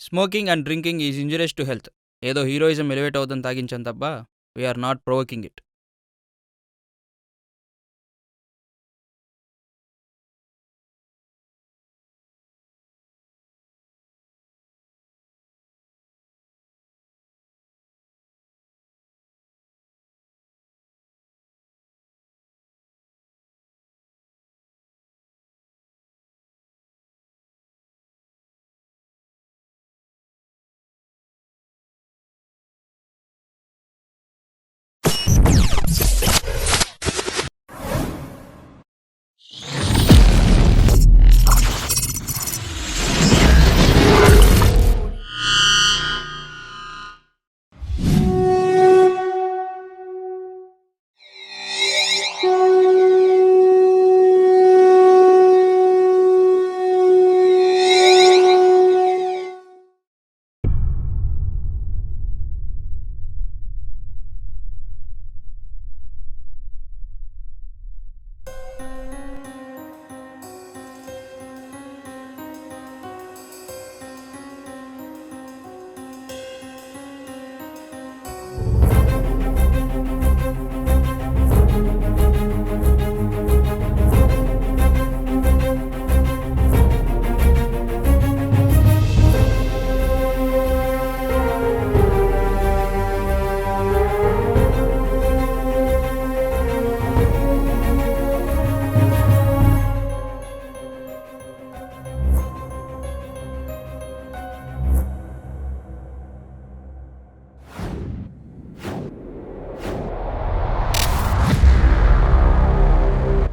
Smoking and drinking is injurious to health. ఏదో heroism elevate అవుదని తాగించాం తప్ప we are not provoking it.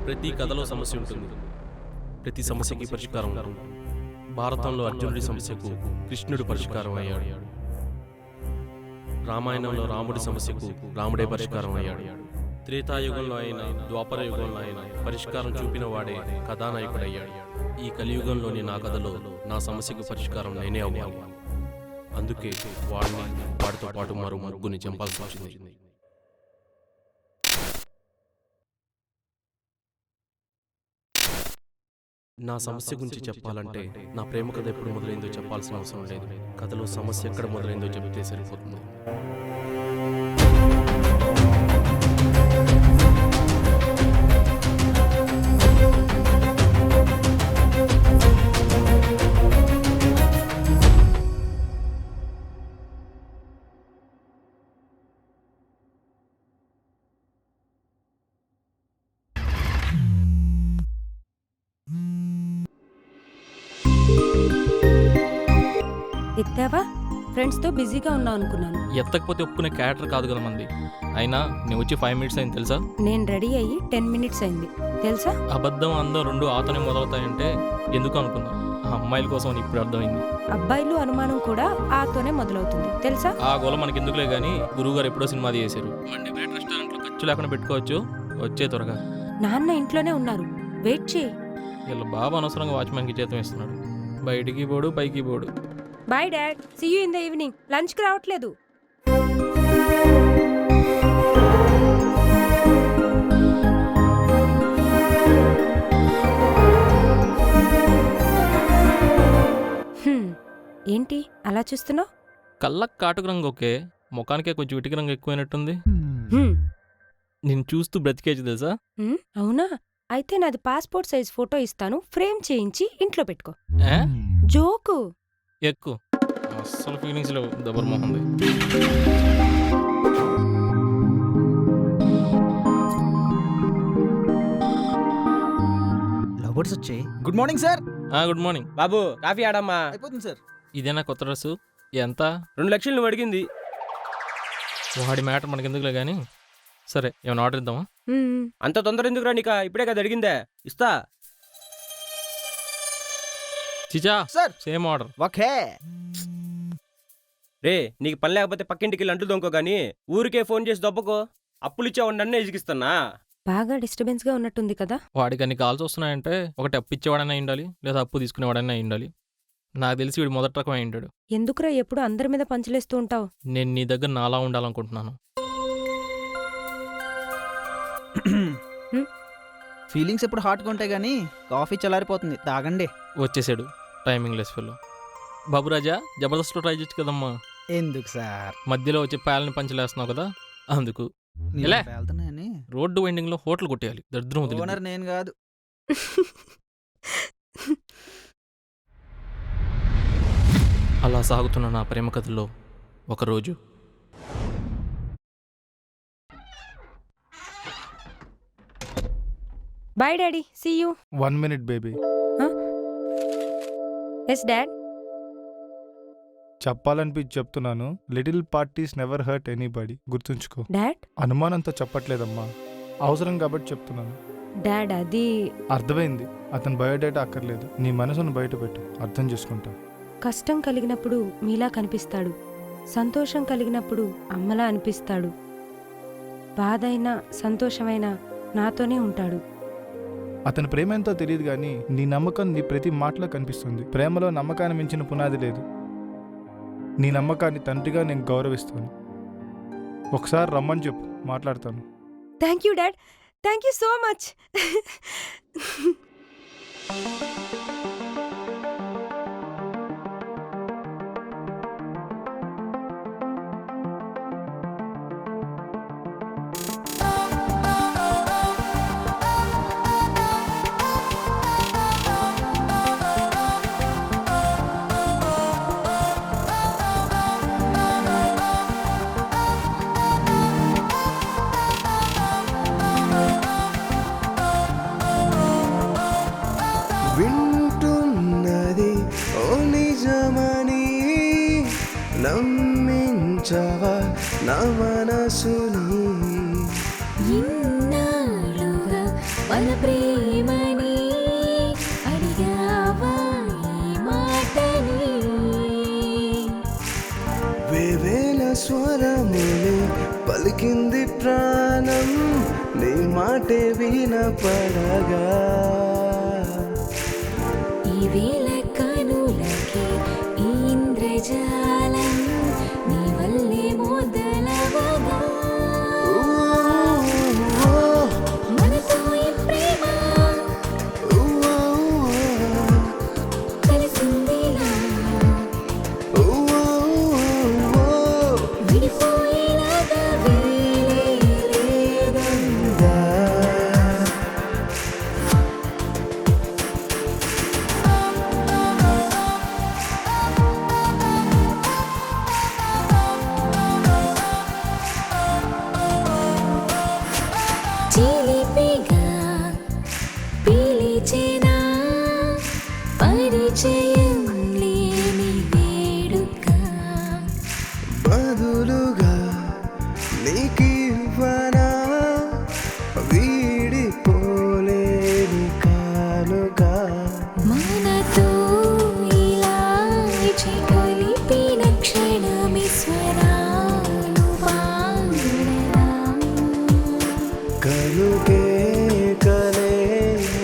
ప్రతి కథలో సమస్య ఉంటుంది, ప్రతి సమస్యకి పరిష్కారం ఉంటుంది. భారతంలో అర్జునుడి సమస్యకు కృష్ణుడు పరిష్కారం అయ్యాడు. రామాయణంలో రాముడి సమస్యకు రాముడే పరిష్కారం అయ్యాడు. త్రేతాయుగంలో అయినా ద్వాపర యుగంలో అయినా పరిష్కారం చూపిన వాడే కథానాయకుడయ్యాడు. ఈ కలియుగంలోని నా కథలో నా సమస్యకు పరిష్కారం నేనే అవ్వాలి. అందుకే వాడితో పాటు మరో ముగ్గురిని చంపాల్సి వచ్చింది. నా సమస్య గురించి చెప్పాలంటే నా ప్రేమ కథ ఎప్పుడు మొదలైందో చెప్పాల్సిన అవసరం లేదు. కథలో సమస్య ఎక్కడ మొదలైందో చెప్తే సరిపోతుంది. ఎత్తావా? ఫ్రెండ్స్తో బిజీగా ఉన్నావు అనుకున్నాను. ఎత్తకపోతే ఒప్పుకునే క్యారెక్టర్ కాదు కదా మంది. అయినా నేను వచ్చి 5 minutes అయింది తెలుసా? నేను రెడీ అయ్యి 10 minutes అయింది తెలుసా? అబద్ధం అందం రెండు ఆతోనే మొదలవుతాయంటే ఎందుకు అనుకున్నా. ఆ అమ్మాయిల కోసం ఇప్పుడు అర్థమైంది. అబ్బాయిలు అనుమానం కూడా ఆతోనే మొదలవుతుంది తెలుసా? ఆ గోల మనకి ఎందుకులే కానీ గురువుగారు ఎప్పుడో సినిమా తీసేశారు. మండే బ్రేట్ రెస్టారెంట్లో ఖర్చు లేకుండా పెట్టుకోవచ్చు. వచ్చే త్వరగా. నాన్న ఇంట్లోనే ఉన్నారు, వెయిట్ చేయి. వీళ్ళ బాబా అనవసరంగా వాచ్మెన్కి జీతం ఇస్తున్నాడు. బయటికి పోడు పైకి పోడు. Bye dad, see you in the evening. లంచ్కి రావట్లేదు. ఏంటి అలా చూస్తున్నావు? కళ్ళకు కాటుకు రంగు ఓకే, ముఖానికే కొంచెం ఇటుక రంగు ఎక్కువైనట్టుంది. నేను చూస్తూ బ్రతికేది తెలుసా? అవునా? అయితే నాది పాస్పోర్ట్ సైజ్ ఫోటో ఇస్తాను, ఫ్రేమ్ చేయించి ఇంట్లో పెట్టుకో. జోకు ఎక్కువ అస్సలు ఫీలింగ్స్ లేవు. దబర్ మొహంది. లవర్స్ వచ్చాయి. Good morning sir. Good morning బాబు. కాఫీ ఆడమ్మా. అయిపోతుంది సార్. ఇదేనా కొత్త డ్రెస్సు? ఎంత? 2 లక్షలు నువ్వు అడిగింది. వాడి మ్యాటర్ మనకి ఎందుకులే కానీ. సరే ఏమైనా ఆర్డర్ ఇద్దామా? అంత తొందర ఎందుకురా నీకా? ఇప్పుడే కదా అడిగిందే, ఇస్తా. చిచా సార్ సేమ్ ఆర్డర్. ఓకే. రే, నీకు పని లేకపోతే పక్కింటికి వెళ్ళి అంట్లు దొంకో గానీ ఊరికే ఫోన్ చేసి దొబ్బకో. అప్పులు ఇచ్చావండి నన్నే ఎజిగిస్తున్నా. బాగా డిస్టర్బెన్స్ గా ఉన్నట్టుంది కదా? వాడికి అన్ని కాల్స్ వస్తున్నాయంటే ఒకటి అప్పు ఇచ్చేవాడైనా ఉండాలి, లేదా అప్పు తీసుకునేవాడైనా ఉండాలి. నాకు తెలిసి వీడు మొదటి రకం అయి ఉంటాడు. ఎందుకురా ఎప్పుడు అందరి మీద పంచలేస్తూ ఉంటావు? నేను నీ దగ్గర నాలా ఉండాలనుకుంటున్నాను. ఫీలింగ్స్ ఎప్పుడు హాట్గా ఉంటాయి కానీ కాఫీ చల్లారిపోతుంది, తాగండి. వచ్చేసాడు టైమింగ్ లెస్ ఫెల్లో. బాబురాజా జబర్దస్త్లో ట్రై చేయొచ్చు కదమ్మా. ఎందుకు సార్ మధ్యలో వచ్చి పాలని పంచలేస్తున్నావు కదా అందుకు. నీళ్ళు ఎలా? వెళ్తున్నాయని రోడ్డు వైండింగ్లో హోటల్ కొట్టేయాలి, దరిద్రం వదిలింది. ఓనర్ నేను కాదు. అలా సాగుతున్న నా ప్రేమ కథలో ఒకరోజు bye daddy, see you. 1 minute baby. Yes dad. చెప్పాలనిపించి చెప్తున్నాను. Little parties never hurt anybody. గుర్తుంచుకో. డాడ్ అనుమానంతో చెప్పట్లేదమ్మా, అవసరం కాబట్టి చెప్తున్నాను. డాడ్ అది అర్థమైంది. అతని బయోడేటా అక్కర్లేదు. నీ మనసును బయట పెట్టు, అర్థం చేసుకుంటా. కష్టం కలిగినప్పుడు మీలా కనిపిస్తాడు, సంతోషం కలిగినప్పుడు అమ్మలా అనిపిస్తాడు, బాధైనా సంతోషమైనా నాతోనే ఉంటాడు. అతని ప్రేమ ఎంతో తెలియదు కానీ నీ నమ్మకం నీ ప్రతి మాటలో కనిపిస్తుంది. ప్రేమలో నమ్మకాన్ని మించిన పునాది లేదు. నీ నమ్మకాన్ని తండ్రిగా నేను గౌరవిస్తాను. ఒకసారి రమ్మని చెప్పు, మాట్లాడతాను. Thank you dad, thank you so much. వింటున్నది ఓ నిజమని నమ్మించవా నా మనసుని. ఇన్నాళ్ళుగా మన ప్రేమని అడిగావా ఈ మాటని. వేవేల స్వరములే పలికింది ప్రాణం, నీ మాటే వినపడగా. ఈ వేళ కనులకి ఈ ఇంద్రజాలం నీ వల్లే మొదలవగా. మనతో ఈ ప్రేమ కలిసిందిలా, విడిపోయేలాగా వేరే లేదందా. చిలిపిగా పిలిచేనా పరిచయం లేని వేడుక. బదులుగా నీకివ్వనా వీడిపోలేని కానుక. మనతో ఇలా కలిపిన క్షణమి స్వరాలు పాడనా. కనుకే కలే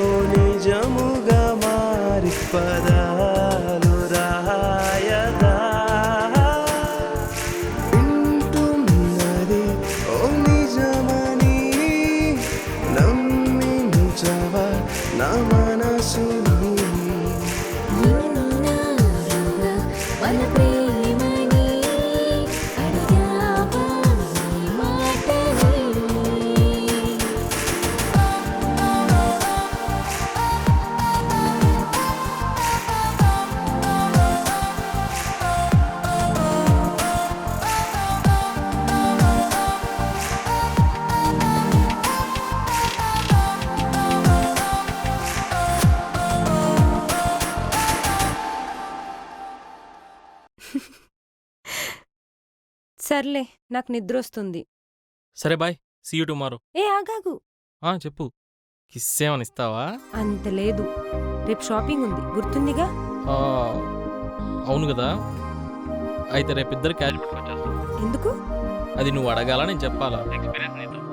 ఓ నిజముగా మారి పదాలు రాయగా. వింటున్నది ఓ నిజమని నమ్మించవా నా మనసుని. ఇన్నాళ్ళుగా మన ప్రేమని అడిగావా ఈ మాటని. సర్లే, నాకు నిద్ర వస్తుంది. సరే బాయ్, సీ యూ టుమారో. ఏ ఆగాగు, చెప్పు. కిస్ ఏమని ఇస్తావా? అంత లేదు. రేపు షాపింగ్ ఉంది, గుర్తుందిగా. ఆ, అవును కదా. అయితే రేపు ఇద్దరు క్యాష్ పట్టుకొచ్చేస్తాం. ఎందుకు? అది నువ్వు అడగాల, నేను చెప్పాలా?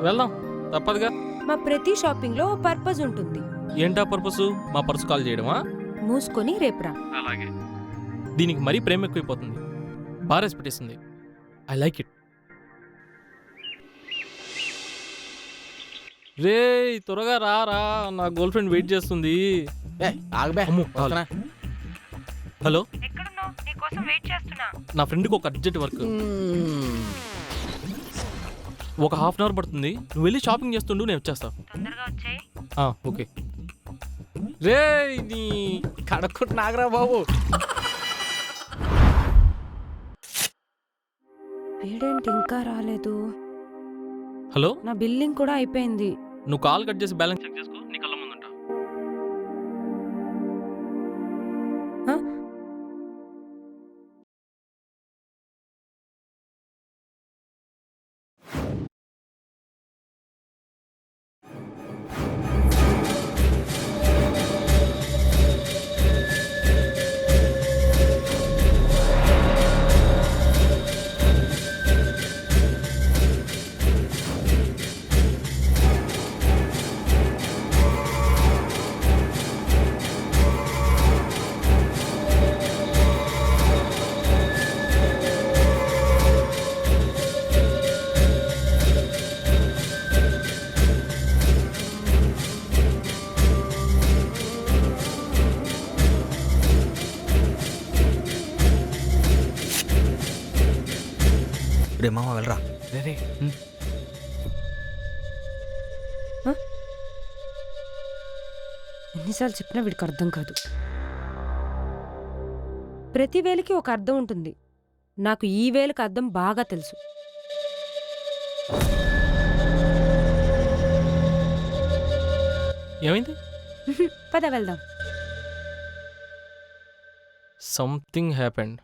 వెళ్దాం, తప్పదుగా. మా ప్రతి షాపింగ్ లో ఓ పర్పస్ ఉంటుంది. ఏంటా పర్పస్? మా పర్సు కాల్ చేయడమా? మూసుకొని రేపురా. అలాగే. దీనికి మరీ ప్రేమ ఎక్కువైపోతుంది, బాగా రెస్పెక్ట్ పెట్టేస్తుంది. I like it. రే త్వరగా రారా, నా గర్ల్ ఫ్రెండ్ వెయిట్ చేస్తుంది. ఆగబే. అమ్మో, హలో. నీకోసం వెయిట్ చేస్తున్నా. నా ఫ్రెండ్కి ఒక అర్జెంట్ వర్క్, ఒక హాఫ్ అన్ అవర్ పడుతుంది. నువ్వు వెళ్ళి షాపింగ్ చేస్తుండు, నేను వచ్చేస్తా. తొందరగా వచ్చేయ్. ఓకే. రే నీ కడక్కుట్ నాగరా బాబు. వీడేంటి ఇంకా రాలేదు? హలో, నా బిల్లింగ్ కూడా అయిపోయింది. నువ్వు కాల్ కట్ చేసి బ్యాలెన్స్ చెక్ చేసుకో, నీ కళ్ళ ముందుంటా. రే మామ వెళ్ళరా. రే ఎన్నిసార్లు చెప్పినా వీడికి అర్థం కాదు. ప్రతి వేలకి ఒక అర్థం ఉంటుంది. నాకు ఈ వేలకు అర్థం బాగా తెలుసు. ఏమైంది? పద వెళ్దాం. Something happened.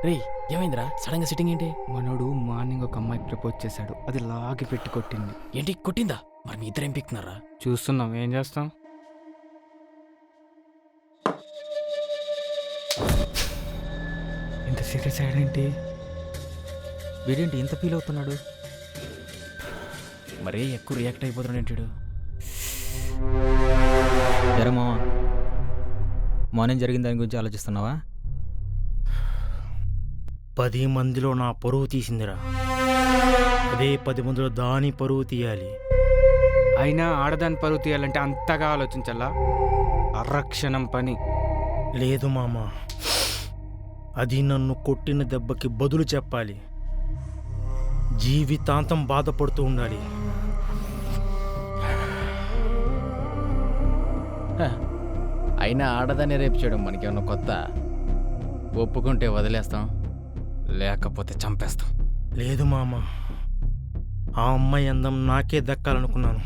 రే ఏమైందిరా సడన్ గా సిట్టింగ్ ఏంటి? మనోడు మార్నింగ్ ఒక అమ్మాయి ప్రపోజ్ చేశాడు, అది లాగి పెట్టి కొట్టింది. ఏంటి కొట్టిందా? మరి మీ ఇద్దరు ఏం పిక్తున్నారా? చూస్తున్నాం, ఏం చేస్తాం. ఇంత సీరియస్ అయ్యాడేంటి? వీడేంటి ఇంత ఫీల్ అవుతున్నాడు? మరే ఎక్కువ రియాక్ట్ అయిపోతున్నాడు ఏంటి? ఎరా మామ, మార్నింగ్ జరిగిన దాని గురించి ఆలోచిస్తున్నావా? 10 మందిలో నా పరువు తీసిందిరా, అదే 10 మందిలో దాని పరువు తీయాలి. అయినా ఆడదాని పరువు తీయాలంటే అంతగా ఆలోచించాలా? అరక్షణం పని. లేదు మామ, అది నన్ను కొట్టిన దెబ్బకి బదులు చెప్పాలి. జీవితాంతం బాధపడుతూ ఉండాలి. అయినా ఆడదాన్ని రేపు చేయడం మనకేమన్నా కొత్త? ఒప్పుకుంటే వదిలేస్తాం, లేకపోతే చంపేస్తాం. లేదు మామ, ఆ అమ్మాయి అందం నాకే దక్కాలనుకున్నాను,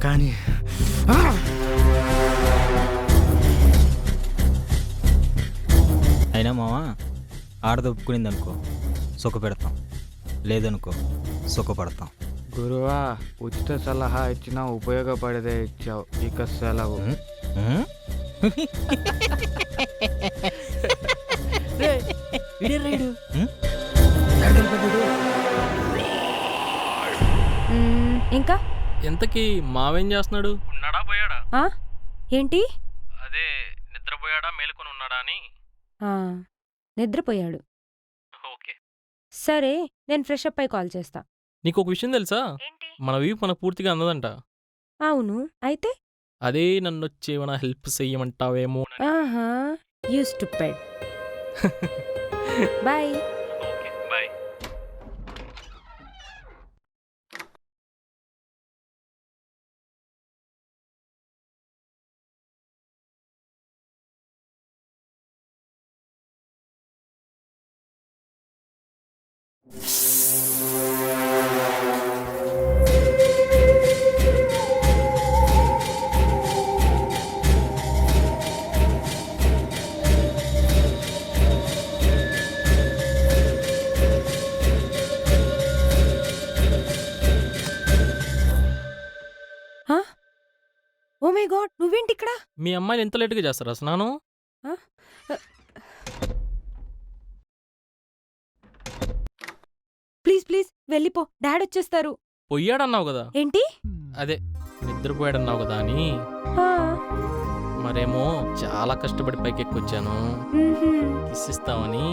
కానీ అయినా మామ, ఆడది ఒప్పుకునింది అనుకో సుఖ పెడతాం, లేదనుకో సుఖపడతాం. గురువా, ఉచిత సలహా ఇచ్చినా ఉపయోగపడేదే ఇచ్చావు, ఇక సెలవు. ఇంకా ఎంతకీ మావేం చేస్తున్నాడు? ఉన్నాడా పోయాడా? ఏంటి? అదే నిద్రపోయాడా మేలుకొని ఉన్నాడా అని. నిద్రపోయాడు. ఓకే. సరే, నేను ఫ్రెష్ అప్ అయి కాల్ చేస్తా. నీకు ఒక విషయం తెలుసా? మన వీపు మనకు పూర్తిగా అందదంట. అవును, అయితే అదే నన్ను వచ్చేమన్నా హెల్ప్ చెయ్యమంటావేమో. ఆహా, you stupid. Bye. Okay bye. Oh my God, నువ్వేంటి ఇక్కడ? మీ అమ్మాయిలు ఎంత లేట్గా చేస్తారా స్నానం? ప్లీజ్ ప్లీజ్ వెళ్ళిపో, డాడ్ వచ్చేస్తారు. పోయాడన్నావు కదా. ఏంటి? అదే నిద్రపోయాడన్నావు కదా అని. మరేమో చాలా కష్టపడి పైకి ఎక్కొచ్చాను, కిస్ ఇస్తామని.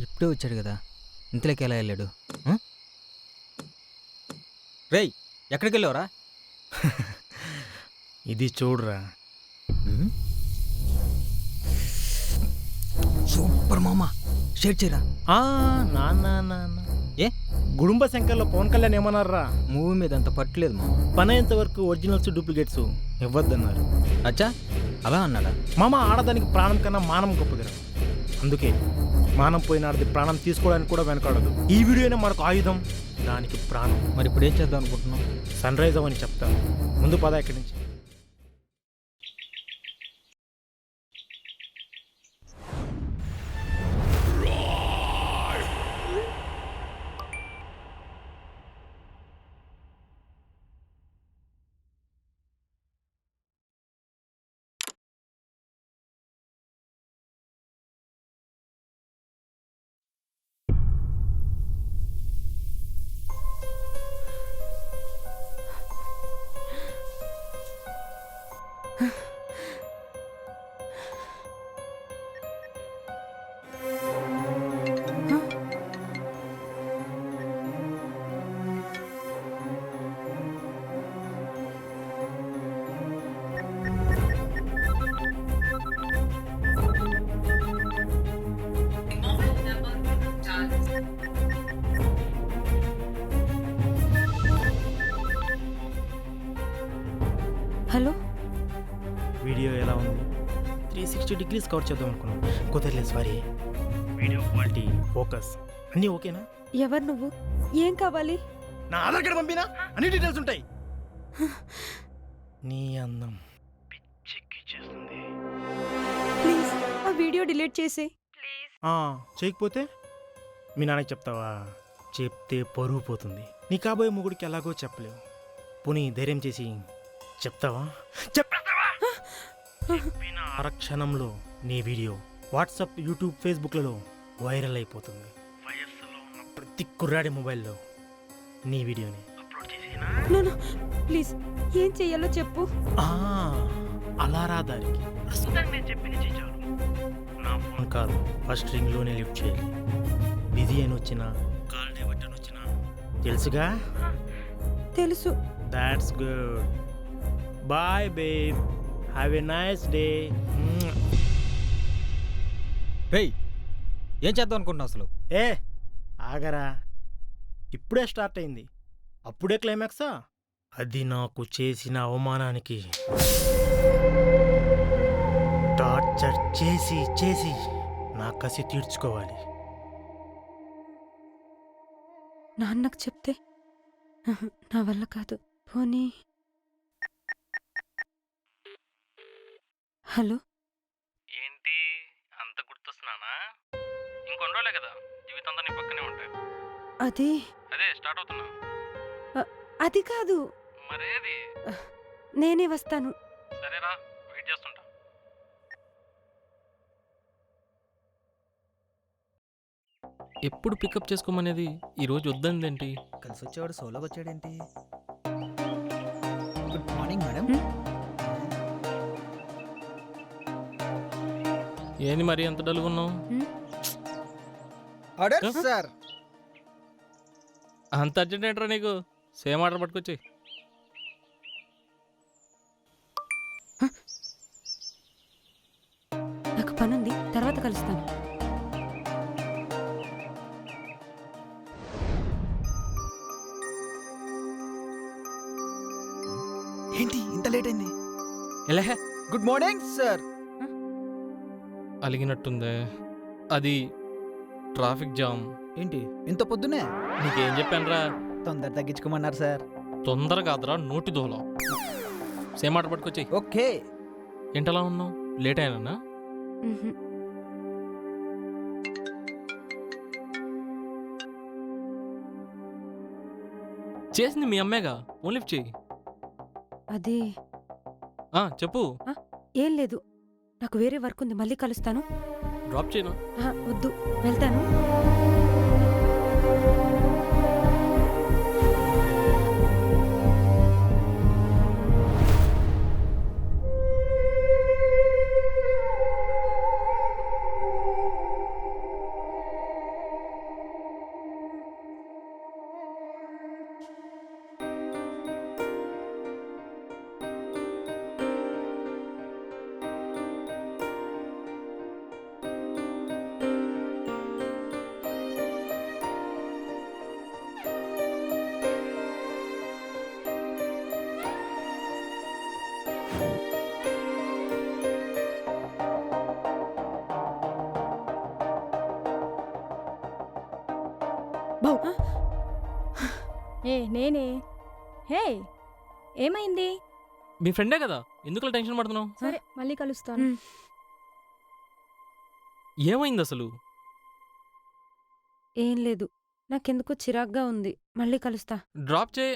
ఇప్పుడే వచ్చాడు కదా, ఇంతలోకి ఎలా వెళ్ళాడు? రేయ్, ఎక్కడికి వెళ్ళావురా? ఇది చూడరా. సూపర్ మామ, షేర్ చేయరా. నాన్న ఏ గుడుంబ శంకర్లో పవన్ కళ్యాణ్ ఏమన్నారా? మూవీ మీద అంత పట్టలేదు మామ. పని అయ్యేంత వరకు ఒరిజినల్స్ డూప్లికేట్స్ ఇవ్వద్దన్నారు. అచ్చా, అలా అన్నాడా? మామ, ఆడదానికి ప్రాణం కన్నా మానం గొప్పదిరా. అందుకే మానం పోయిన ఆడది ప్రాణం తీసుకోవడానికి కూడా వెనకాడదు. ఈ వీడియోనే మనకు ఆయుధం, దానికి ప్రాణం. మరి ఇప్పుడు ఏం చేద్దాం అనుకుంటున్నాం? సన్ రైజ్ అవని చెప్తా. ముందు పద ఇక్కడి నుంచి. హలో, వీడియో ఎలా ఉంది? 360 డిగ్రీస్ కవర్ చేద్దాం అనుకున్నాం, కుదరలేదు, సారీ. వీడియో క్వాలిటీ, ఫోకస్ అన్నీ ఓకేనా? ఎవరు నువ్వు? ఏం కావాలి? నా ఆధార్ కార్డు పంపినా అన్ని డీటెయిల్స్ ఉంటాయి. నీ అందం పిచ్చెక్కిచ్చేస్తుంది. ప్లీజ్ ఆ వీడియో డిలీట్ చేసే. చేయకపోతే మీ నాన్నకి చెప్తావా? చెప్తే పరువు పోతుంది. నీ కాబోయే మొగుడికి ఎలాగో చెప్పలేవు. పోనీ ధైర్యం చేసి చెప్తావా? చెప్పిన అరక్షణంలో నీ వీడియో వాట్సాప్, యూట్యూబ్, ఫేస్బుక్లలో వైరల్ అయిపోతుంది. వయస్సులో ఉన్న ప్రతి కుర్రాడి మొబైల్లో నీ వీడియోని అప్లోడ్ చేసేనా? ప్లీజ్, ఏం చెయ్యాలో చెప్పు. అలా రా దారికి. ప్రస్తుతానికి నేను చెప్పింది చేయాలి. నా ఫోన్ కాల్ ఫస్ట్ రింగ్లోనే లిఫ్ట్ చేయాలి. బిజీ అని వచ్చినా, కాల్ డైవర్ట్ అని వచ్చినా తెలుసుగా? తెలుసు. That's good. Bye babe, have a nice day. రేయ్, ఏం చేద్దాం అనుకుంటున్నావు అసలు? ఆగరా, ఇప్పుడే స్టార్ట్ అయింది, అప్పుడే క్లైమాక్సా? అది నాకు చేసిన అవమానానికి టార్చర్ చేసి చేసి నా కసి తీర్చుకోవాలి. నాన్నకు చెప్తే నా వల్ల కాదు. పోనీ. హలో, ఏంటి అంత గుర్తొస్తున్నానా? ఇంకొన్ని రోజులే కదా జీవితం అంతా నీ పక్కనే ఉంటాయి. అది స్టార్ట్ అవుతున్నా. అది కాదు. మరేది? నేనే వస్తాను. సరేరా, వెయిట్ చేస్తుంటా. ఎప్పుడు పికప్ చేసుకోమనేది ఈరోజు వద్దందేంటి? కలిసి వచ్చేవాడు సోలోకి వచ్చాడేంటి? Good morning madam. ఏంది మరి ఎంత డల్గున్నావు? Order sir. అంత అర్జెంట్ ఏంట్రా నీకు? సేమ్ ఆర్డర్ పట్టుకొచ్చి. నాకు పనుంది, తర్వాత కలుస్తాను. ఏంటి ఇంత లేట్ అయింది? Good morning sir. అలిగినట్టుందే. అది ట్రాఫిక్ జామ్. ఏంటి ఇంత పొద్దునే? నీకేం చెప్పానురా? తొందర తగ్గించుకోమన్నారు సార్. తొందర కాదురా, నోటి దోల. సేమ్ ఆర్డర్ పట్టుకొచ్చి. ఓకే. ఏంటలా ఉన్నావు? లేట్ అయినా? చేసింది మీ అమ్మేగా, ఫోన్ లిఫ్ట్ చెయ్యి. అది చెప్పు. ఏం లేదు, నాకు వేరే వర్క్ ఉంది, మళ్ళీ కలుస్తాను. డ్రాప్ చేయను. వద్దు, వెళ్తాను. బౌ. ఏ నేనే. హే ఏమైంది? మీ ఫ్రెండే కదా, ఎందుకు టెన్షన్ పడుతున్నావు? సరే మళ్ళీ కలుస్తాను. ఏమైంది అసలు? ఏం లేదు, నాకెందుకో చిరాగ్గా ఉంది. మళ్ళీ కలుస్తా. డ్రాప్ చే.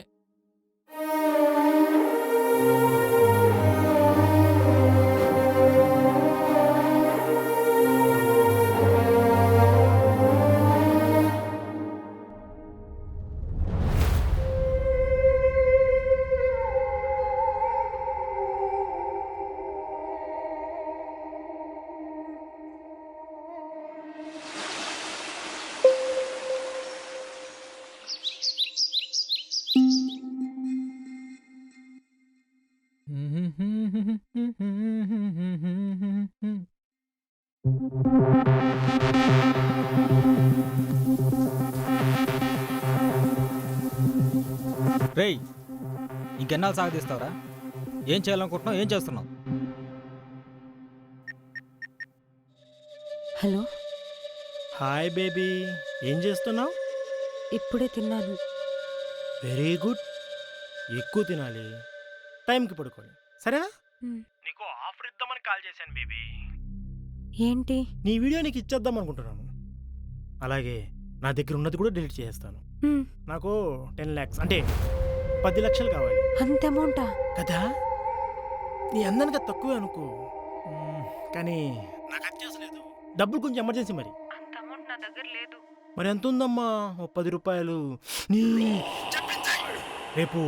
రేయ్, ఇంకెన్నాళ్ళు సాగదీస్తావురా? ఏం చేయాలనుకుంటున్నావు? ఏం చేస్తున్నావు? హలో, హాయ్ బేబీ, ఏం చేస్తున్నావు? ఇప్పుడే తిన్నాను. Very good. ఎక్కువ తినాలి, టైంకి పడుకోవాలి, సరేనా? మ్. నీకు ఆఫర్ ఇద్దామని కాల్ చేశాను బేబీ. ఏంటి? నీ వీడియో నీకు ఇచ్చేద్దాం అనుకుంటున్నాను. అలాగే నా దగ్గర ఉన్నది కూడా డిలీట్ చేస్తాను. మ్. నాకు 10 lakhs అంటే 10 లక్షలు కావాలి. అంత అమౌంటా? కదా, నీ అందానికి అది తక్కువే అనుకో. కానీ నాకు అత్యాసలేదు, డబ్బులు కొంచెం ఎమర్జెన్సీ. మరి అంత అమౌంట్ నా దగ్గర లేదు. మరి ఎంత ఉందమ్మా? ఓ 10 రూపాయలు. రేపు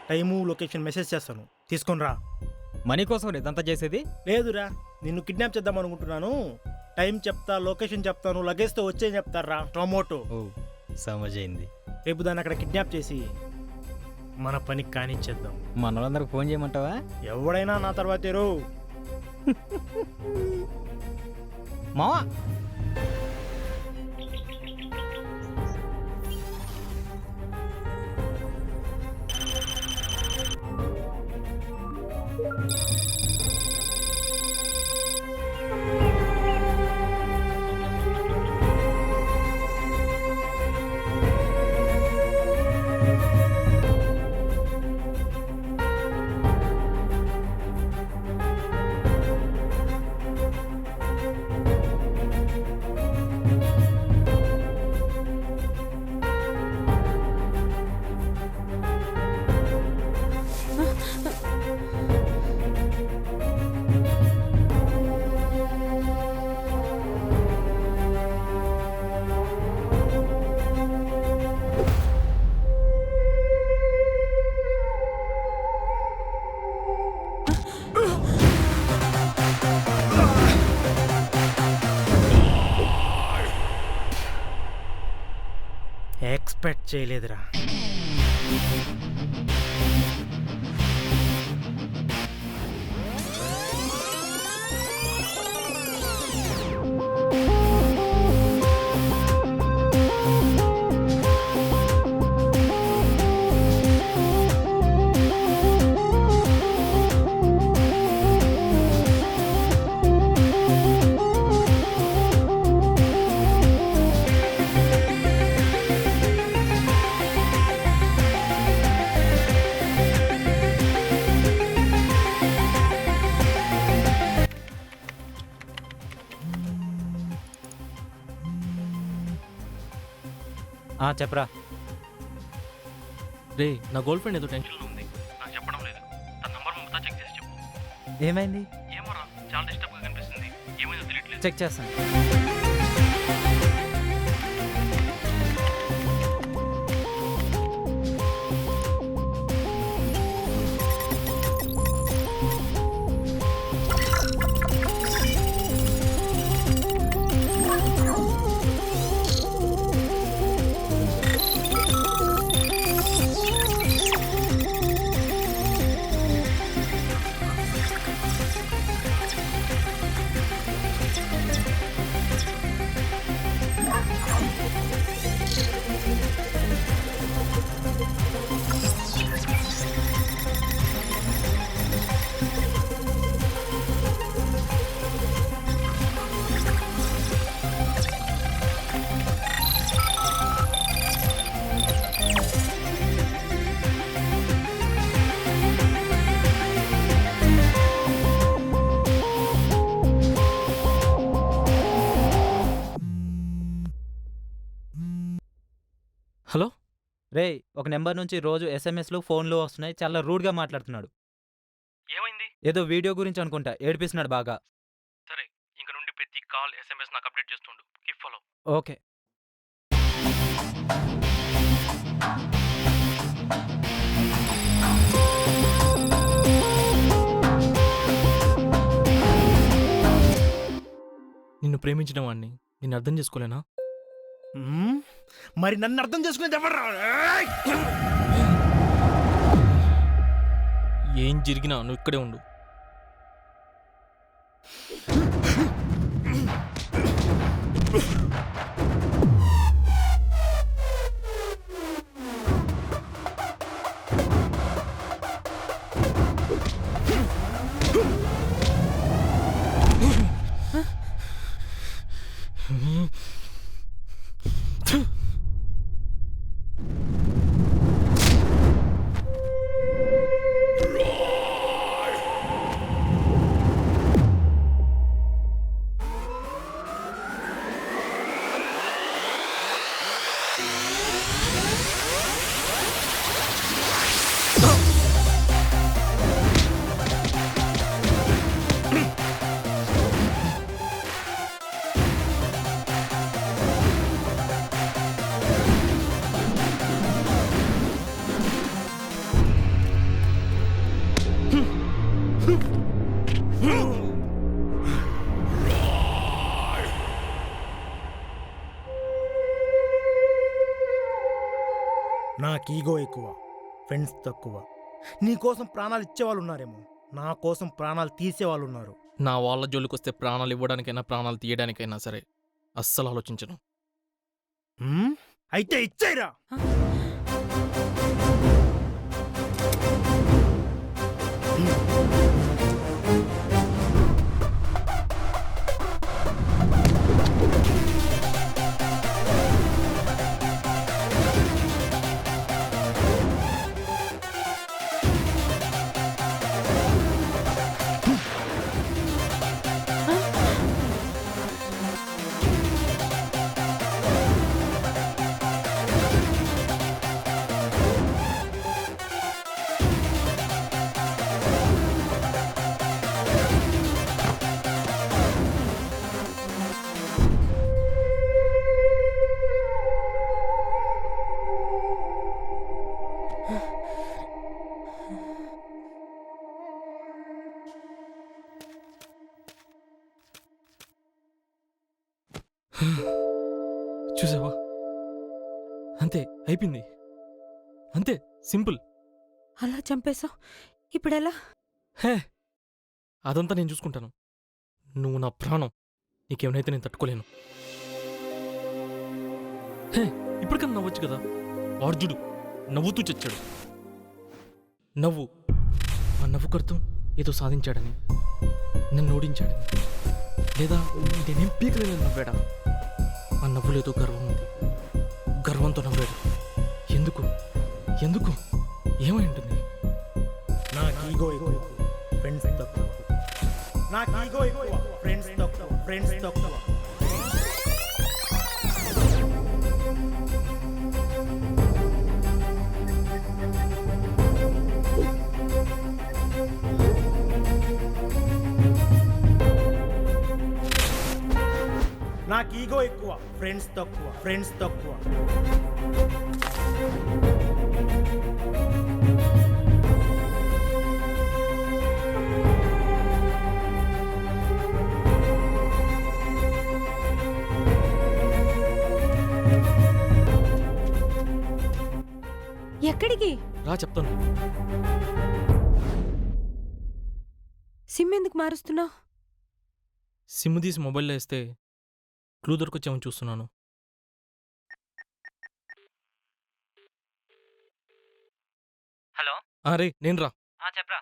టైము లొకేషన్ మెసేజ్ చేస్తాను, తీసుకొని రా. మనీ కోసం ఇదంతా చేసేది? లేదురా, నిన్ను కిడ్నాప్ చేద్దాం అనుకుంటున్నాను. టైం చెప్తా, లొకేషన్ చెప్తాను, లగేజ్తో వచ్చే చెప్తారా టొమాటో. ఓ, సమజైంది. రేపు దాన్ని అక్కడ కిడ్నాప్ చేసి మన పని కానిచ్చేద్దాం. మన వాళ్ళందరికి ఫోన్ చేయమంటావా? ఎవడైనా నా తర్వాతేరో. మావా, ఎక్స్పెక్ట్ చేయలేదురా. చెప్పరా. రే, నా గర్ల్ ఫ్రెండ్ ఏదో టెన్షన్లో ఉంది, నాకు చెప్పడం లేదు. తన నంబర్ మొత్తం చెక్ చేసి చెప్పు. ఏమైంది? ఏమోరా, చాలా డిస్టర్బ్గా కనిపిస్తుంది. ఏమైందో తెలియట్లేదు. చెక్ చేస్తాను. హలో రే ఒక నెంబర్ నుంచి రోజు ఎస్ఎంఎస్లు ఫోన్లు వస్తున్నాయి, చాలా రూడ్గా మాట్లాడుతున్నాడు. ఏమైంది? ఏదో వీడియో గురించి అనుకుంటా, ఏడిపిస్తున్నాడు బాగా. సరే, ఇంక నుండి ప్రతి కాల్ ఎస్ఎంఎస్ నాకు అప్డేట్ చేస్తుండు. Keep follow. ఓకే. నిన్ను ప్రేమించిన వాడిని నిన్ను అర్థం చేసుకోలేనా? మరి నన్ను అర్థం చేసుకునేది ఎవరు? ఏం జరిగినా నువ్వు ఇక్కడే ఉండు. నాకు ఈగో ఎక్కువ, ఫ్రెండ్స్ తక్కువ. నీ కోసం ప్రాణాలు ఇచ్చేవాళ్ళు ఉన్నారేమో, నా కోసం ప్రాణాలు తీసేవాళ్ళు ఉన్నారు. నా వాళ్ళ జోలికొస్తే ప్రాణాలు ఇవ్వడానికైనా ప్రాణాలు తీయడానికైనా సరే అస్సలు ఆలోచించను. అయితే ఇచ్చేరా. చూసావా, అంతే అయిపోయింది. అంతే సింపుల్. అలా చంపేశావు, ఇప్పుడెలా? హే, అదంతా నేను చూసుకుంటాను. నువ్వు నా ప్రాణం, నీకేమైతే నేను తట్టుకోలేను. హే, ఇప్పటికన్నా నవ్వచ్చు కదా. అర్జుడు నవ్వుతూ చచ్చాడు. నవ్వు, ఆ నవ్వుకు అర్థం ఏదో సాధించాడని, నన్ను ఓడించాడని, లేదా నేనేం పీకలేదని నవ్వాడా. ఆ నవ్వులేదో గర్వం ఉంది, గర్వంతో నవ్వాడు. ఎందుకు ఎందుకు ఏమై ఉంటుంది? నాకు ఈగో ఎక్కువ, ఫ్రెండ్స్ తక్కువ. నాకు ఈగో ఎక్కువ, ఫ్రెండ్స్ తక్కువ, ఫ్రెండ్స్ తక్కువ. నాకు ఈగో ఎక్కువ, ఫ్రెండ్స్ తక్కువ, ఫ్రెండ్స్ తక్కువ. ఎక్కడికి రా చెప్తాను. సిమ్ ఎందుకు మారుస్తున్నావు? సిమ్ తీసి మొబైల్లో వేస్తే క్లూ దొరకొచ్చామని చూస్తున్నాను. హలో, అరే నేను రా. చెప్పరా.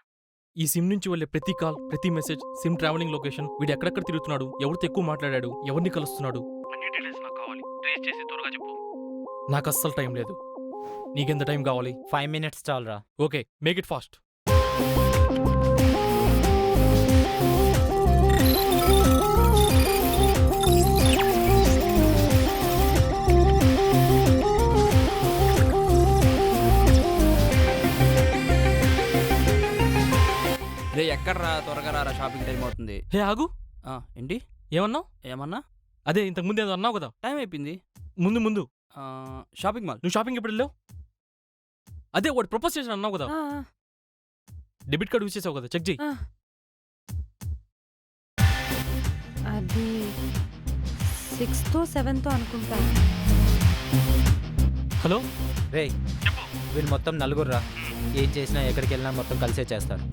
ఈ సిమ్ నుంచి వెళ్ళే ప్రతి కాల్, ప్రతి మెసేజ్, సిమ్ ట్రావెలింగ్ లొకేషన్, వీడు ఎక్కడెక్కడ తిరుగుతున్నాడు, ఎవరితో ఎక్కువ మాట్లాడాడు, ఎవరిని కలుస్తున్నాడు, అన్ని డీటెయిల్స్ నాకు కావాలి. ట్రేస్ చేసి త్వరగా చెప్పు. నాకు అస్సలు టైం లేదు. నీకెంత టైం కావాలి? 5 minutes చాలరా. Okay, make it fast. ఎక్కడ్రా త్వరగా రారా, షాపింగ్ టైం అవుతుంది. హే ఆగు, ఏంటి ఏమన్నావు? ఏమన్నా? అదే ఇంతకు ముందు ఏదో అన్నావు కదా. టైం అయిపోయింది. ముందు ముందు షాపింగ్ మాల్. నువ్వు షాపింగ్ ఎప్పుడు వెళ్ళావు? అదే వాడు ప్రపోజ్ చేసిన అన్నావు కదా. డెబిట్ కార్డు యూజ్ చేసావు కదా, చెక్ చేయి. అది 6తో 7తో అనుకుంటాను. హలో రే వీళ్ళు మొత్తం నలుగురురా. ఏం చేసినా ఎక్కడికి వెళ్ళినా మొత్తం కలిసే చేస్తారు.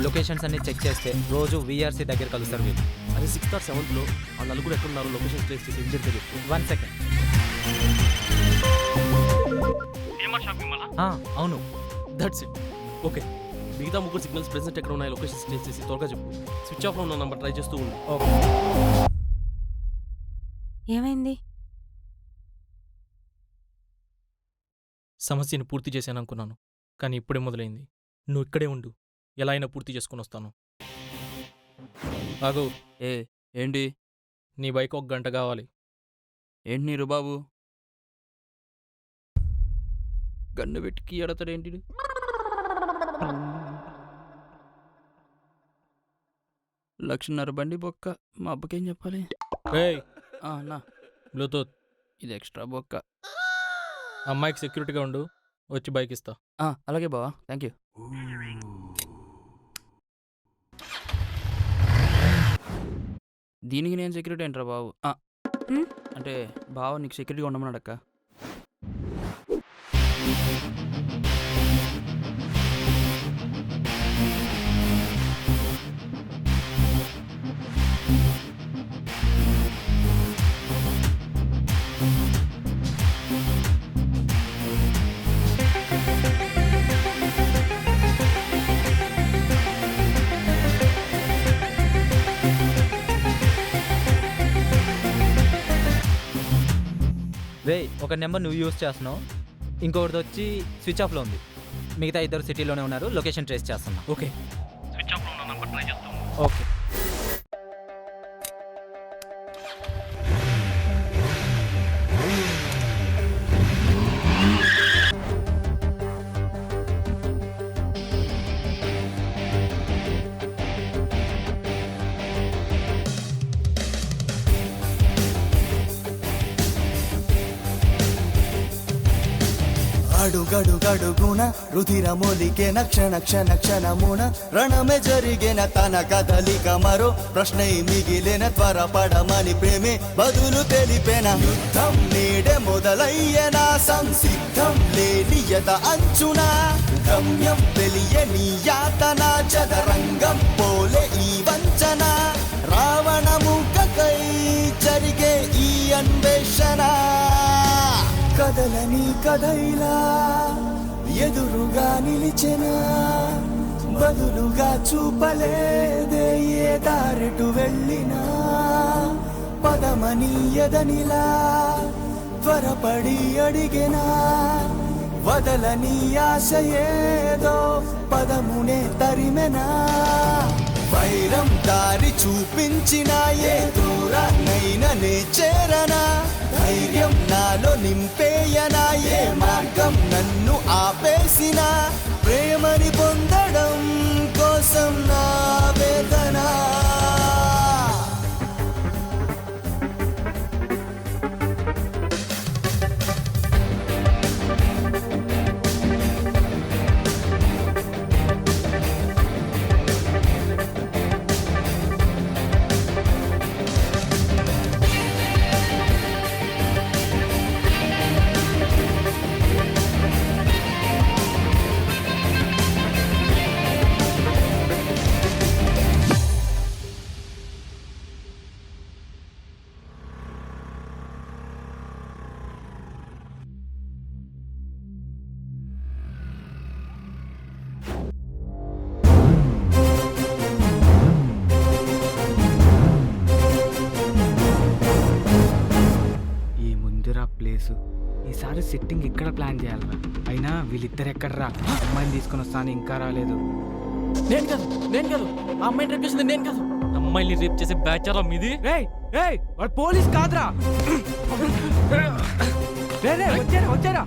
లొకేషన్స్ అన్ని చెక్ చేస్తే రోజు విఆర్సీ దగ్గర కలుస్తారు వీళ్ళు. అది 6th or 7th ఆ నలుగురు ఎక్కడున్నారు లొకేషన్ ప్లేస్ చేసి ఇమీడియట్గా చెప్పు. 1 సెకండ్. అవును, దట్స్ ఇట్. ఓకే, మిగతా ముగ్గురు సిగ్నల్స్ ప్రెసెంట్ ఎక్కడ ఉన్నాయి లొకేషన్ స్టే చేసి త్వరగా చెప్పు. స్విచ్ ఆఫ్లో ఉన్న నంబర్ ట్రై చేస్తూ ఉండు. ఏమైంది? సమస్యని పూర్తి చేశాను అనుకున్నాను, కానీ ఇప్పుడే మొదలైంది. నువ్వు ఇక్కడే ఉండు, ఎలా అయినా పూర్తి చేసుకుని వస్తాను. ఆగు. ఏంటి? నీ బైక్ 1 గంట కావాలి. ఏంటి నీరు బాబు? గన్ను పెట్టుకి ఎడతాడేంటి? లక్షన్నర బండి బొక్క. మా అబ్బకేం చెప్పాలి? అన్నా బ్లూటూత్ ఇది ఎక్స్ట్రా బొక్క. అమ్మాయికి సెక్యూరిటీగా ఉండు, వచ్చి బైక్ ఇస్తా. అలాగే బావా, థ్యాంక్ యూ. దీనికి నేను సెక్యూరిటీ ఏంట్రా బాబు? అంటే బావ నీకు సెక్యూరిటీగా ఉండమన్నాడక్క. రే ఒక నెంబర్ నువ్వు యూజ్ చేస్తున్నావు, ఇంకొకటి వచ్చి స్విచ్ ఆఫ్లో ఉంది. మిగతా 2 సిటీలోనే ఉన్నారు. లొకేషన్ ట్రేస్ చేస్తున్నా. ఓకే, స్విచ్ ఆఫ్లో ఉన్న నంబర్ ట్రై చేస్తాము. ఓకే. అడుగడుగడుగున రుధిరమొలికెన క్షణ క్షణ క్షణమున రణమే జరిగెన తన కదలిక మరో ప్రశ్నే మిగిలిన త్వరపడమని ప్రేమే బదులు తెలిపెన యుద్ధం నేడే మొదలయ్యన సంసిద్ధం లేనియత అంచున గమ్యం తెలియని యాతన చదరంగం పోలే ఈ వంచన రావణముఖకై జరిగే ఈ అన్వేషణ కదలని కదైలా ఎదురుగా నిలిచెనా బదులుగా చూపలేదే ఏ దారిటు వెళ్ళినా పదమని ఎదనిలా త్వరపడి అడిగెనా వదలని ఆశ ఏదో పదమునే తరిమెనా వైరం దారి చూపించిన ఏ దూరాన్నైననే చేరనా ధైర్యం నాలో నింపేయనా ఏ మార్గం నన్ను ఆపేసిన ప్రేమని పొందడం కోసం నా వేదన ప్లేసు ఈసారి సిట్టింగ్ ఇక్కడ ప్లాన్ చేయాలరా. అయినా వీళ్ళిద్దరు ఎక్కడరా? అమ్మాయిని తీసుకొని వస్తాను, ఇంకా రాలేదు. నేను కాదు ఆ అమ్మాయిని రేప్ చేసింది నేను కాదు. అమ్మాయిని రేప్ చేసే బ్యాచరా మీది? వాడు పోలీస్ కాదురా. వచ్చారా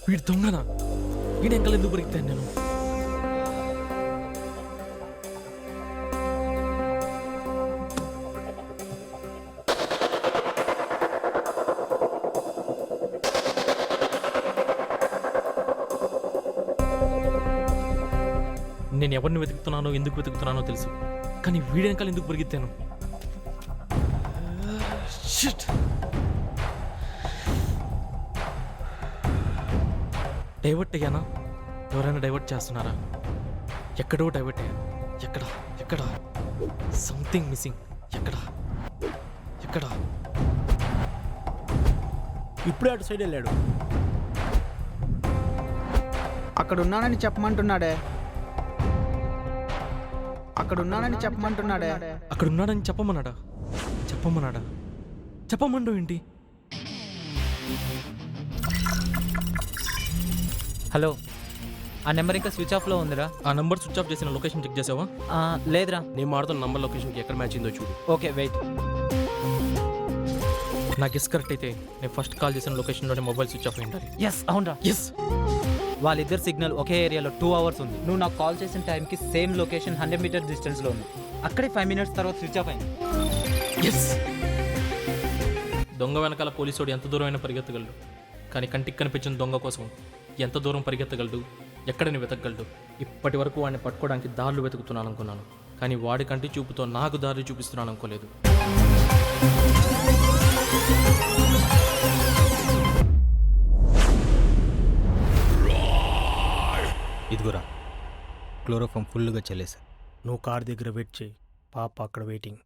వీడి దొంగనా? వీడి ఎంకలు ఎందుకు పరిగెత్తాను నేను? నేను ఎవరిని వెతుకుతున్నానో ఎందుకు వెతుకుతున్నానో తెలుసు, కానీ వీడి వెనకాల ఎందుకు పరిగెత్తాను? Shit. డైవర్ట్ అయ్యానా? ఎవరైనా డైవర్ట్ చేస్తున్నారా? ఎక్కడో డైవర్ట్ అయ్యాను. ఎక్కడ సంథింగ్ మిస్సింగ్. ఎక్కడ ఇప్పుడే అటు సైడ్ వెళ్ళాడు. అక్కడ ఉన్నానని చెప్పమంటున్నాడే. అక్కడ ఉన్నాడని చెప్పమన్నాడా? చెప్పమండు ఏంటి? హలో, ఆ నెంబర్ ఇంకా స్విచ్ ఆఫ్లో ఉందిరా. ఆ నంబర్ స్విచ్ ఆఫ్ చేసిన లొకేషన్ చెక్ చేసావా? లేదురా. నేను మాడుతున్న నంబర్ లొకేషన్కి ఎక్కడ మ్యాచ్ అయిందో చూడు. Okay wait. నా గెస్ కరెక్ట్ అయితే నేను ఫస్ట్ కాల్ చేసిన లొకేషన్లోనే మొబైల్ స్విచ్ ఆఫ్ అయి ఉండాలి. ఎస్ అవునరా. ఎస్, వాళ్ళిద్దరు సిగ్నల్ ఒకే ఏరియాలో 2 hours ఉంది. నువ్వు నాకు కాల్ చేసిన టైంకి సేమ్ లొకేషన్ 100 meters డిస్టెన్స్లో ఉంది. అక్కడే 5 minutes తర్వాత స్విచ్ ఆఫ్ అయింది. ఎస్. దొంగ వెనకాల పోలీసోడు ఎంత దూరమైనా పరిగెత్తగలడు, కానీ కంటికి కనిపించిన దొంగ కోసం ఎంత దూరం పరిగెత్తగలడు, ఎక్కడని వెతకగలడు. ఇప్పటి వరకు వాడిని పట్టుకోవడానికి దారులు వెతుకుతున్నాను అనుకున్నాను, కానీ వాడి కంటి చూపుతో నాకు దారి చూపిస్తున్నాను అనుకోలేదు. ఇదిగురా, క్లోరోఫామ్ ఫుల్గా చల్లేసా. నువ్వు కార్ దగ్గర వెయిట్ చేయి, పాప అక్కడ వెయిటింగ్.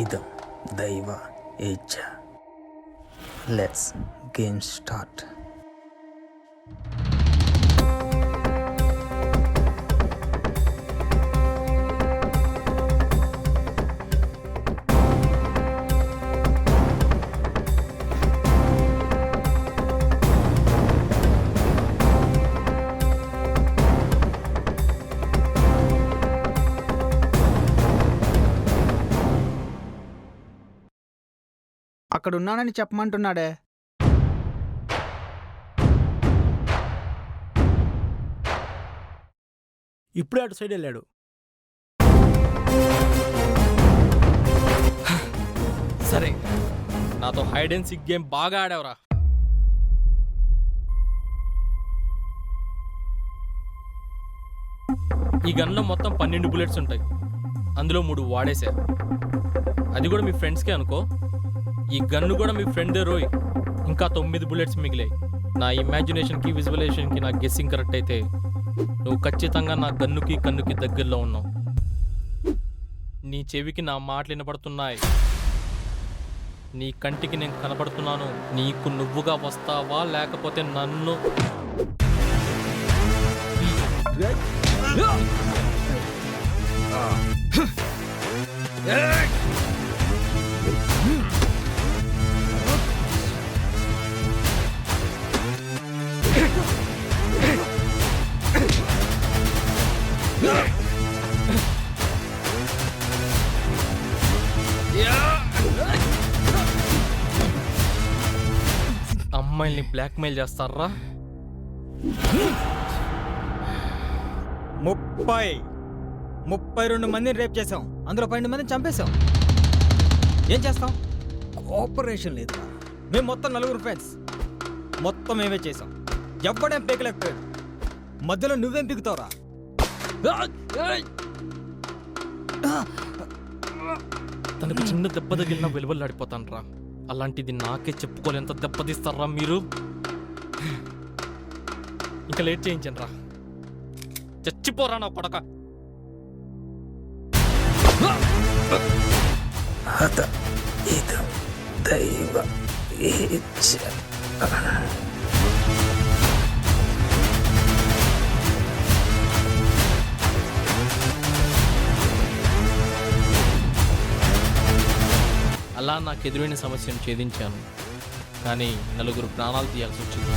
ఇదం దైవ ఏచ్ఛ. Let's game start. అక్కడ ఉన్నానని చెప్పమంటున్నాడే. ఇప్పుడే అటు సైడ్ వెళ్ళాడు. సరే, నాతో హైడ్ అండ్ సీక్ గేమ్ బాగా ఆడావురా. ఈ గన్లో మొత్తం 12 bullets ఉంటాయి, అందులో 3 వాడేశా. అది కూడా మీ ఫ్రెండ్స్కే అనుకో. ఈ గన్ను కూడా మీ ఫ్రెండే రోయ్. ఇంకా 9 bullets మిగిలాయి. నా ఇమాజినేషన్కి విజువలైజేషన్కి నా గెస్సింగ్ కరెక్ట్ అయితే నువ్వు ఖచ్చితంగా నా గన్నుకి కన్నుకి దగ్గరలో ఉన్నావు. నీ చెవికి నా మాటలు వినపడుతున్నాయి, నీ కంటికి నేను కనపడుతున్నాను. నీకు నువ్వుగా వస్తావా లేకపోతే నన్ను? అమ్మాయిల్ని బ్లాక్మెయిల్ చేస్తారా? 32 మందిని రేప్ చేసాం, అందులో 12 మందిని చంపేశాం. ఏం చేస్తాం? కోఆపరేషన్ లేదు. మేము మొత్తం 4 ఫ్రెండ్స్, మొత్తం మేమే చేసాం. ఎవ్వడేం పీకలేకపోయాడు. మధ్యలో నువ్వేం పీకుతావురా? తనకు చిన్న దెబ్బ తగిలినా వెలువల్లాడిపోతాను రా. అలాంటిది నాకే చెప్పుకోలేంత దెబ్బతీస్తారా మీరు? ఇంకా లేట్ చేయించండి రా, చచ్చిపోరా నా కొడక. అలా నాకు ఎదురైన సమస్యను ఛేదించాను, కానీ నలుగురు ప్రాణాలు తీయాల్సి వచ్చింది.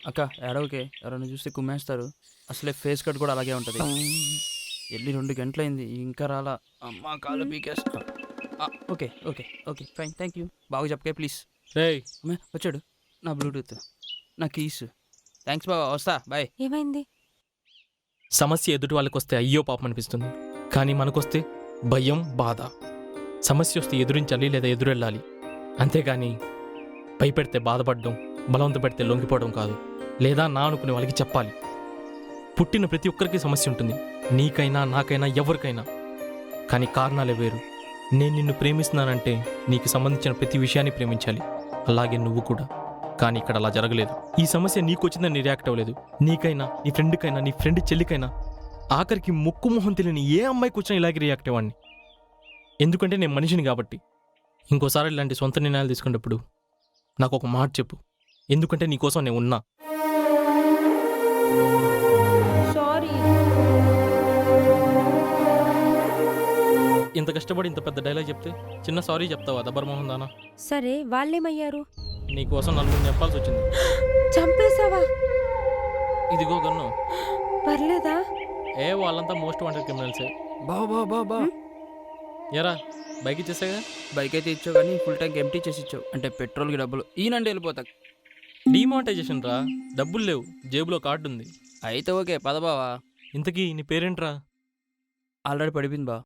అక్క ఏడవకే, ఎవరైనా చూస్తే కుమ్మేస్తారు. అసలే ఫేస్ కట్ కూడా అలాగే ఉంటుంది. వెళ్ళి 2 గంటలైంది ఇంకా రాలా. అమ్మా కాలు పీకేస్తా. Okay okay okay fine, thank you. బాగా చెప్పకే ప్లీజ్. రేయ్ అమ్మే వచ్చాడు, నా బ్లూటూత్, నా కీస్. థ్యాంక్స్ బాబా, వస్తా, బాయ్. ఏమైంది? సమస్య ఎదుటి వాళ్ళకి వస్తే అయ్యో పాపం అనిపిస్తుంది, కానీ మనకొస్తే భయం, బాధ. సమస్య వస్తే ఎదురించాలి లేదా ఎదురెళ్ళాలి, అంతేగాని భయపెడితే బాధపడడం, బలవంత పెడితే లొంగిపోవడం కాదు. లేదా నా అనుకునే వాళ్ళకి చెప్పాలి. పుట్టిన ప్రతి ఒక్కరికి సమస్య ఉంటుంది, నీకైనా నాకైనా ఎవరికైనా. కానీ కారణాలే వేరు. నేను నిన్ను ప్రేమిస్తున్నానంటే నీకు సంబంధించిన ప్రతి విషయాన్ని ప్రేమించాలి, అలాగే నువ్వు కూడా. కానీ ఇక్కడ అలా జరగలేదు. ఈ సమస్య నీకు వచ్చిందని నీ రియాక్ట్ అవ్వలేదు. నీకైనా, నీ ఫ్రెండ్కైనా, నీ ఫ్రెండ్ చెల్లికైనా, ఆఖరికి ముక్కు మొహం తెలియని ఏ అమ్మాయికి వచ్చినా ఇలాగే రియాక్ట్ అవ్వండి. ఎందుకంటే నేను మనిషిని కాబట్టి. ఇంకోసారి ఇలాంటి సొంత నిర్ణయాలు తీసుకునేటప్పుడు నాకు ఒక మాట చెప్పు, ఎందుకంటే నీకోసం నేను ఉన్నా. సారీ. ఇంత కష్టపడి ఇంత పెద్ద డైలాగ్ చెప్తే చిన్న సారీ చెప్తావా దబ్బర్మోహన్ దానా? సరే, వాళ్ళేమయ్యారు? నీకోసం నలుగురు చెప్పాల్సి వచ్చింది. చంపేశావా? ఇదిగో గన్ను. పర్లేదా? వాళ్ళంతా మోస్ట్ వాంటెడ్ క్రిమినల్సే. బా ఎరా బైక్ ఇచ్చేసాగా? బైక్ అయితే ఇచ్చావు కానీ ఫుల్ ట్యాంక్ ఎంటీ చేసి ఇచ్చావు. అంటే పెట్రోల్కి డబ్బులు ఈనండి వెళ్ళిపోతా. డిమానిటైజేషన్ రా, డబ్బులు లేవు, జేబులో కార్డు ఉంది. అయితే ఓకే పద బావా. ఇంతకీ నీ పేరేంట్రా? ఆల్రెడీ పడిపోయింది బా.